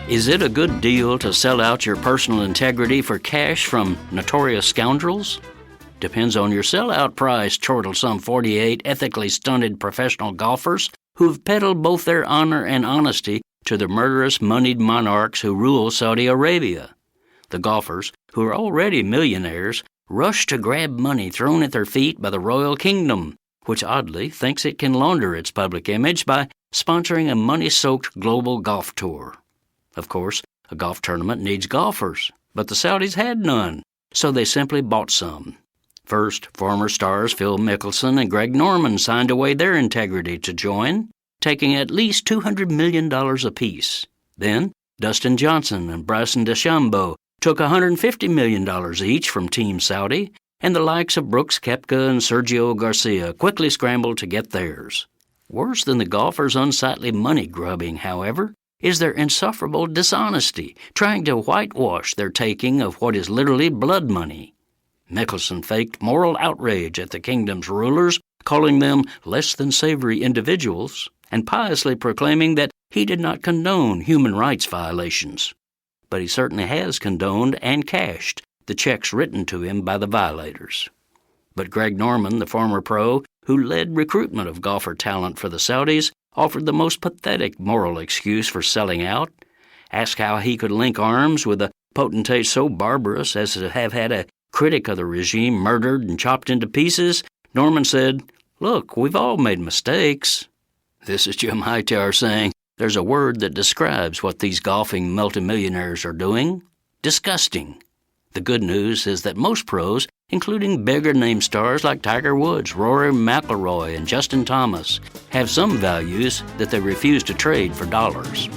Is it a good deal to sell out your personal integrity for cash from notorious scoundrels? Depends on your sellout price, chortled some 48 ethically stunted professional golfers who've peddled both their honor and honesty to the murderous moneyed monarchs who rule Saudi Arabia. The golfers, who are already millionaires, rush to grab money thrown at their feet by the royal kingdom, which oddly thinks it can launder its public image by sponsoring a money-soaked global golf tour. Of course, a golf tournament needs golfers, but the Saudis had none, so they simply bought some. First, former stars Phil Mickelson and Greg Norman signed away their integrity to join, taking at least $200 million apiece. Then, Dustin Johnson and Bryson DeChambeau took $150 million each from Team Saudi, and the likes of Brooks Koepka and Sergio Garcia quickly scrambled to get theirs. Worse than the golfers' unsightly money grubbing, however, is their insufferable dishonesty, trying to whitewash their taking of what is literally blood money. Mickelson faked moral outrage at the kingdom's rulers, calling them less than savory individuals, and piously proclaiming that he did not condone human rights violations. But he certainly has condoned and cashed the checks written to him by the violators. But Greg Norman, the former pro, who led recruitment of golfer talent for the Saudis, offered the most pathetic moral excuse for selling out. Asked how he could link arms with a potentate so barbarous as to have had a critic of the regime murdered and chopped into pieces, Norman said, "Look, we've all made mistakes." This is Jim Hightower saying there's a word that describes what these golfing multimillionaires are doing: disgusting. The good news is that most pros, including bigger-name stars like Tiger Woods, Rory McIlroy, and Justin Thomas, have some values that they refuse to trade for dollars.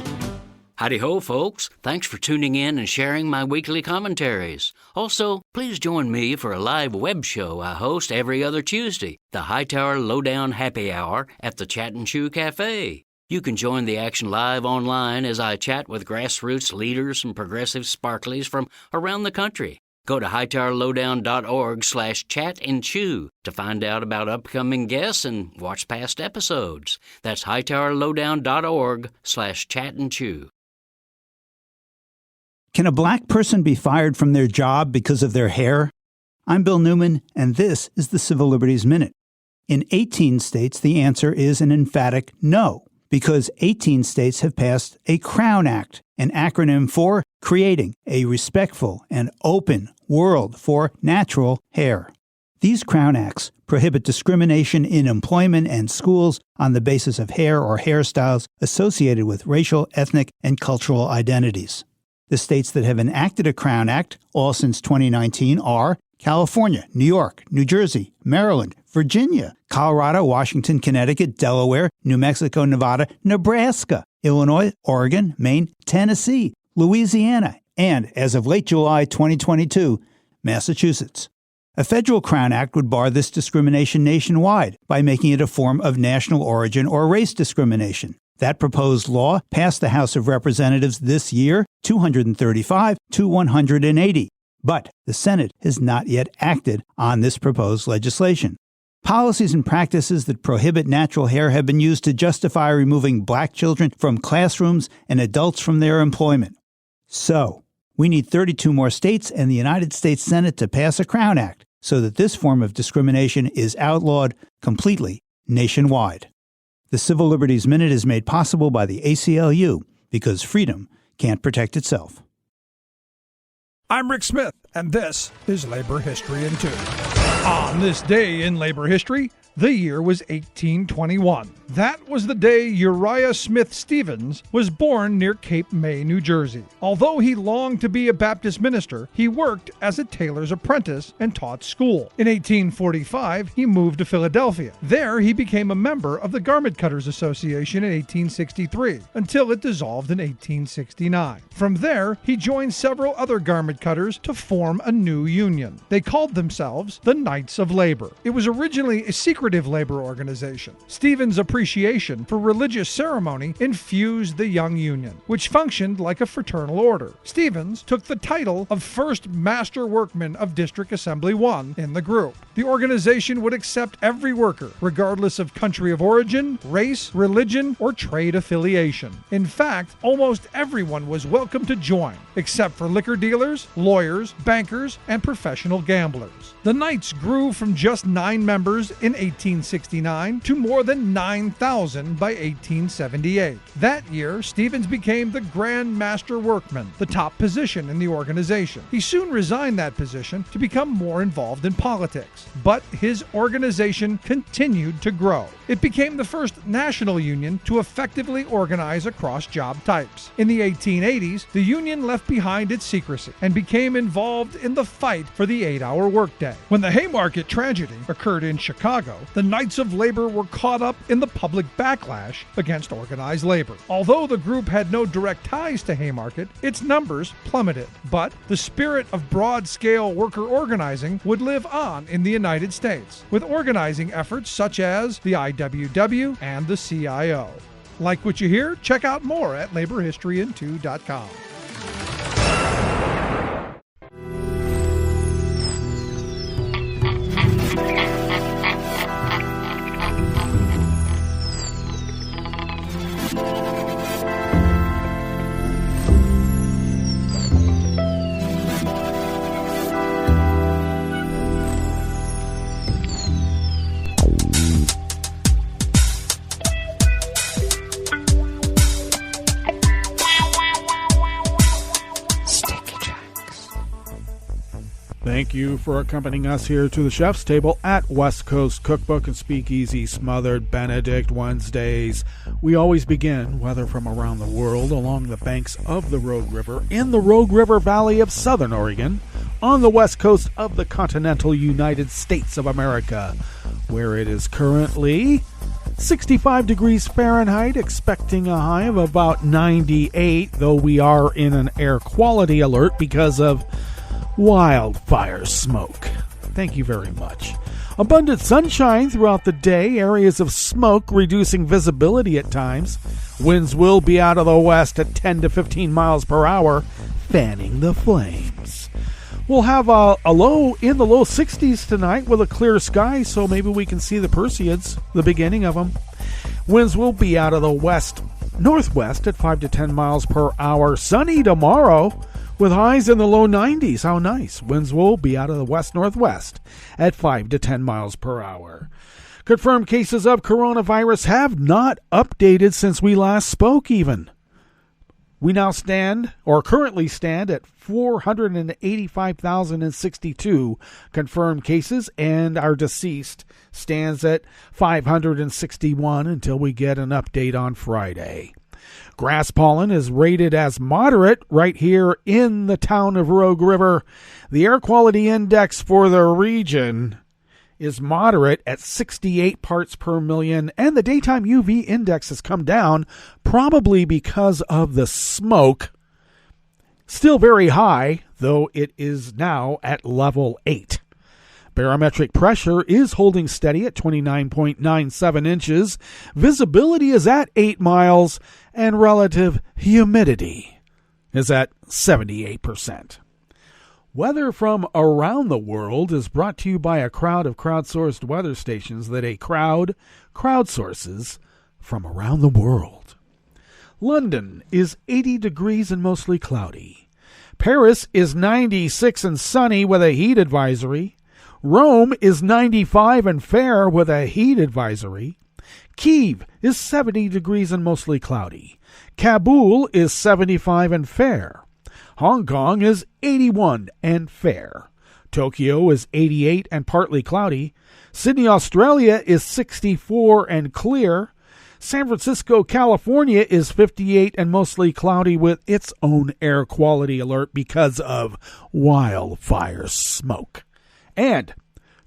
Howdy-ho, folks. Thanks for tuning in and sharing my weekly commentaries. Also, please join me for a live web show I host every other Tuesday, the Hightower Lowdown Happy Hour at the Chat and Chew Cafe. You can join the action live online as I chat with grassroots leaders and progressive sparklies from around the country. Go to hightowerlowdown.org/chat-and-chew to find out about upcoming guests and watch past episodes. That's hightowerlowdown.org/chat-and-chew. Can a black person be fired from their job because of their hair? I'm Bill Newman, and this is the Civil Liberties Minute. In 18 states, the answer is an emphatic no, because 18 states have passed a Crown Act, an acronym for Creating a Respectful and Open World for Natural Hair. These Crown Acts prohibit discrimination in employment and schools on the basis of hair or hairstyles associated with racial, ethnic, and cultural identities. The states that have enacted a Crown Act, all since 2019, are California, New York, New Jersey, Maryland, Virginia, Colorado, Washington, Connecticut, Delaware, New Mexico, Nevada, Nebraska, Illinois, Oregon, Maine, Tennessee, Louisiana, and, as of late July 2022, Massachusetts. A federal Crown Act would bar this discrimination nationwide by making it a form of national origin or race discrimination. That proposed law passed the House of Representatives this year, 235 to 180. But the Senate has not yet acted on this proposed legislation. Policies and practices that prohibit natural hair have been used to justify removing black children from classrooms and adults from their employment. So, we need 32 more states and the United States Senate to pass a Crown Act so that this form of discrimination is outlawed completely nationwide. The Civil Liberties Minute is made possible by the ACLU because freedom can't protect itself. I'm Rick Smith, and this is Labor History in 2. On this day in labor history, the year was 1821. That was the day Uriah Smith Stevens was born near Cape May, New Jersey. Although he longed to be a Baptist minister, he worked as a tailor's apprentice and taught school. In 1845, he moved to Philadelphia. There, he became a member of the Garment Cutters Association in 1863, until it dissolved in 1869. From there, he joined several other garment cutters to form a new union. They called themselves the Knights of Labor. It was originally a secretive labor organization. Stevens' appreciation for religious ceremony infused the young union, which functioned like a fraternal order. Stevens took the title of First Master Workman of District Assembly 1 in the group. The organization would accept every worker, regardless of country of origin, race, religion, or trade affiliation. In fact, almost everyone was welcome to join, except for liquor dealers, lawyers, bankers, and professional gamblers. The Knights grew from just 9 members in 1869 to more than 9,000 by 1878. That year, Stevens became the Grand Master Workman, the top position in the organization. He soon resigned that position to become more involved in politics, but his organization continued to grow. It became the first national union to effectively organize across job types. In the 1880s, the union left behind its secrecy and became involved in the fight for the 8-hour workday. When the Haymarket tragedy occurred in Chicago, the Knights of Labor were caught up in the public backlash against organized labor. Although the group had no direct ties to Haymarket, its numbers plummeted. But the spirit of broad-scale worker organizing would live on in the United States, with organizing efforts such as the IWW and the CIO. Like what you hear? Check out more at laborhistoryin2.com. Thank you for accompanying us here to the chef's table at West Coast Cookbook and Speakeasy Smothered Benedict Wednesdays. We always begin, whether from around the world, along the banks of the Rogue River, in the Rogue River Valley of Southern Oregon, on the west coast of the continental United States of America, where it is currently 65 degrees Fahrenheit, expecting a high of about 98, though we are in an air quality alert because of wildfire smoke. Thank you very much. Abundant sunshine throughout the day, areas of smoke reducing visibility at times. Winds will be out of the west at 10 to 15 miles per hour, fanning the flames. We'll have a low in the low 60s tonight with a clear sky, so maybe we can see the Perseids, the beginning of them. Winds will be out of the west northwest at 5 to 10 miles per hour. Sunny tomorrow, with highs in the low 90s. How nice. Winds will be out of the west-northwest at 5 to 10 miles per hour. Confirmed cases of coronavirus have not updated since we last spoke even. We now currently stand at 485,062 confirmed cases, and our deceased stands at 561 until we get an update on Friday. Grass pollen is rated as moderate right here in the town of Rogue River. The air quality index for the region is moderate at 68 parts per million, and the daytime UV index has come down, probably because of the smoke. Still very high, though it is now at level 8. Barometric pressure is holding steady at 29.97 inches. Visibility is at 8 miles, and relative humidity is at 78%. Weather from around the world is brought to you by a crowd of crowdsourced weather stations that a crowd crowdsources from around the world. London is 80 degrees and mostly cloudy. Paris is 96 and sunny with a heat advisory. Rome is 95 and fair with a heat advisory. Kyiv is 70 degrees and mostly cloudy. Kabul is 75 and fair. Hong Kong is 81 and fair. Tokyo is 88 and partly cloudy. Sydney, Australia is 64 and clear. San Francisco, California is 58 and mostly cloudy with its own air quality alert because of wildfire smoke. And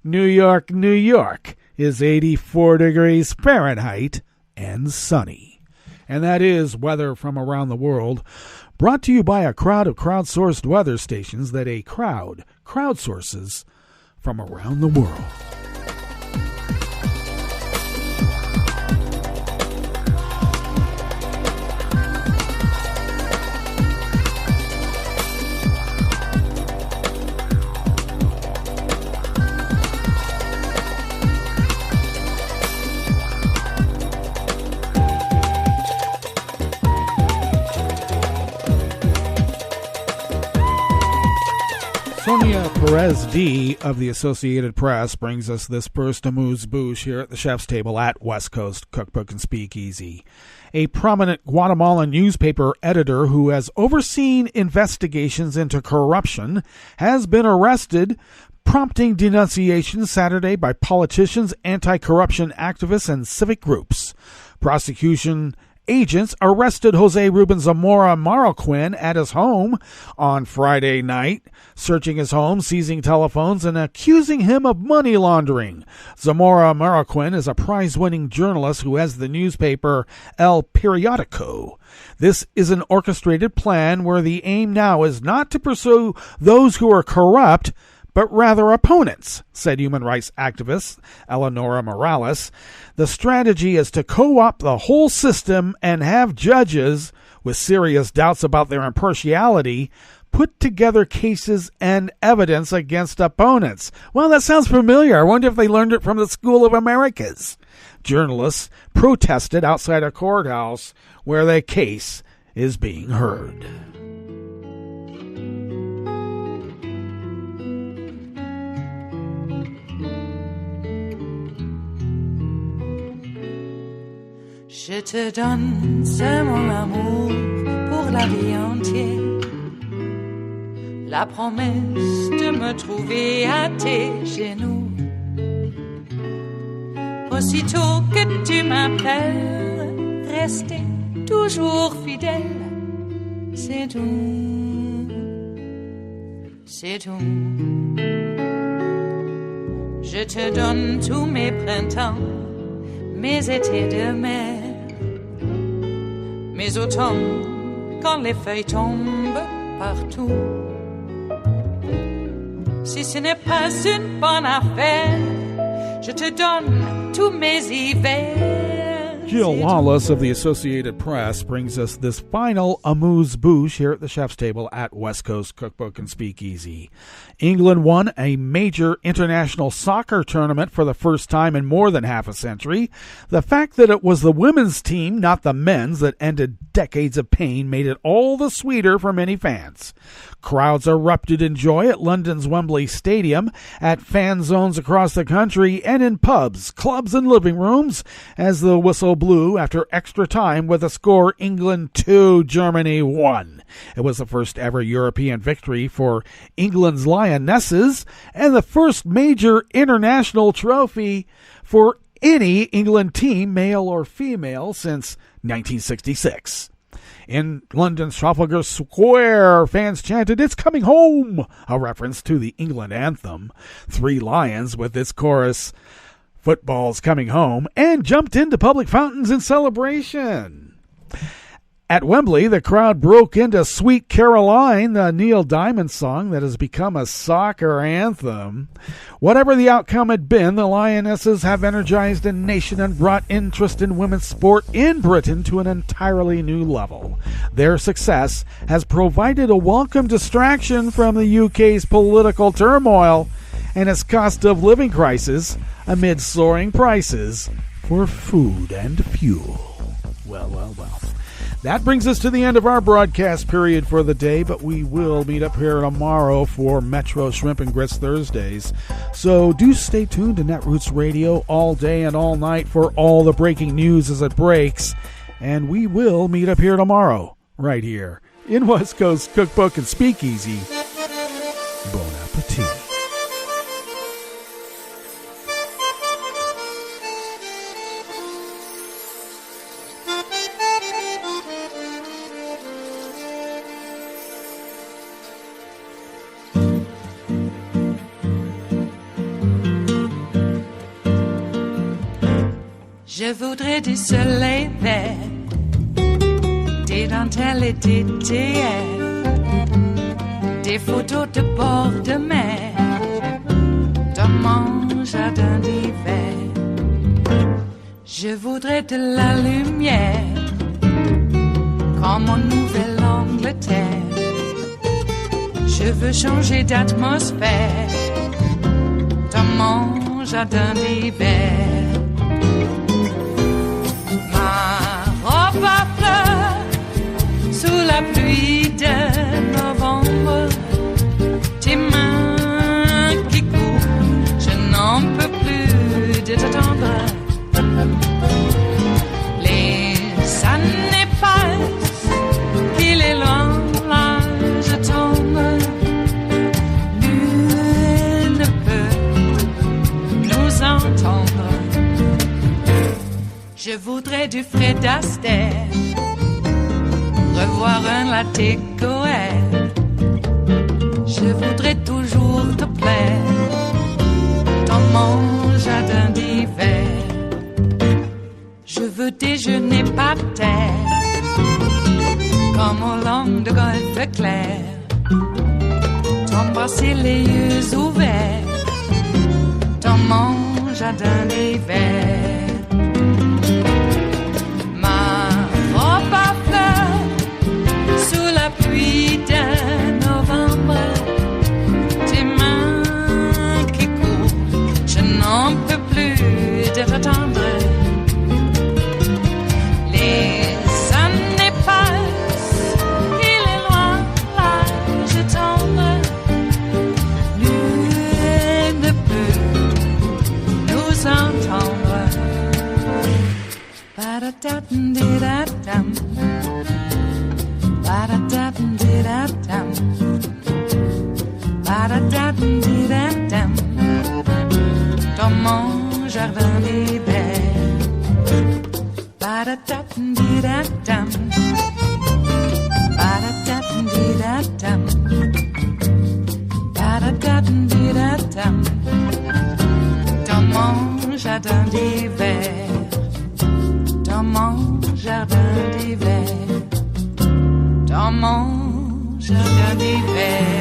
New York, New York is 84 degrees Fahrenheit and sunny. And that is weather from around the world, brought to you by a crowd of crowdsourced weather stations that a crowd crowdsources from around the world. Sonia Perez-D of the Associated Press brings us this first amuse-bouche here at the chef's table at West Coast Cookbook and Speakeasy. A prominent Guatemalan newspaper editor who has overseen investigations into corruption has been arrested, prompting denunciation Saturday by politicians, anti-corruption activists, and civic groups. Prosecution agents arrested Jose Ruben Zamora Marroquin at his home on Friday night, searching his home, seizing telephones, and accusing him of money laundering. Zamora Marroquin is a prize-winning journalist who has the newspaper El Periodico. This is an orchestrated plan where the aim now is not to pursue those who are corrupt, but rather opponents, said human rights activist Eleonora Morales. The strategy is to co-opt the whole system and have judges, with serious doubts about their impartiality, put together cases and evidence against opponents. Well, that sounds familiar. I wonder if they learned it from the School of Americas. Journalists protested outside a courthouse where their case is being heard. Je te donne, c'est mon amour pour la vie entière. La promesse de me trouver à tes genoux. Aussitôt que tu m'appelles, rester toujours fidèle. C'est tout, c'est tout. Je te donne tous mes printemps, mes étés de mer. Mes automnes, quand les feuilles tombent partout. Si ce n'est pas une bonne affaire, je te donne tous mes hivers. Jill Wallace of the Associated Press brings us this final amuse-bouche here at the chef's table at West Coast Cookbook and Speakeasy. England won a major international soccer tournament for the first time in more than half a century. The fact that it was the women's team, not the men's, that ended decades of pain made it all the sweeter for many fans. Crowds erupted in joy at London's Wembley Stadium, at fan zones across the country, and in pubs, clubs, and living rooms as the whistle blew after extra time with the score England 2, Germany 1. It was the first ever European victory for England's Lionesses and the first major international trophy for any England team, male or female, since 1966. In London's Trafalgar Square, fans chanted, "It's coming home," a reference to the England anthem. Three Lions, with its chorus, "Football's coming home," and jumped into public fountains in celebration. At Wembley, the crowd broke into Sweet Caroline, the Neil Diamond song that has become a soccer anthem. Whatever the outcome had been, the Lionesses have energized a nation and brought interest in women's sport in Britain to an entirely new level. Their success has provided a welcome distraction from the UK's political turmoil and its cost of living crisis amid soaring prices for food and fuel. Well. That brings us to the end of our broadcast period for the day, but we will meet up here tomorrow for Metro Shrimp and Grits Thursdays. So do stay tuned to Netroots Radio all day and all night for all the breaking news as it breaks. And we will meet up here tomorrow, right here in West Coast Cookbook and Speakeasy. Bon appetit. Je voudrais du soleil vert, des dentelles et des théières, des photos de bord de mer, dans mon jardin d'hiver. Je voudrais de la lumière, comme en Nouvelle-Angleterre. Je veux changer d'atmosphère, dans mon jardin d'hiver. Robe à fleurs, sous la pluie de novembre, tes mains qui courent, je n'en peux plus de t'attendre. Les années passent, qu'il est loin, là je tombe. Nul ne peut nous entendre. Je voudrais du Fred Astaire, revoir un latte Goël. Je voudrais toujours te plaire, dans mon jardin d'hiver. Je veux déjeuner par terre, comme au long de golfe clair. T'embrasser les yeux ouverts, dans mon jardin d'hiver. Pluie de novembre, tes mains qui courent, je n'en peux plus de t'attendre. Les années passent, il est loin, là je tombe. Nul ne peut nous entendre. Ba-da-da-dum-di-da-dum. Ba-da-da-dum-di-da-dum. Ba-da-da-dum-di-da-dum. Dans mon jardin d'hiver. Ba-da-da-dum-di-da-dum. Ba-da-da-dum-di-da-dum. Ba-da-da-dum-di-da-dum. Dans mon jardin d'hiver. Dans mon jardin d'hiver. Dans mon jardin d'hiver.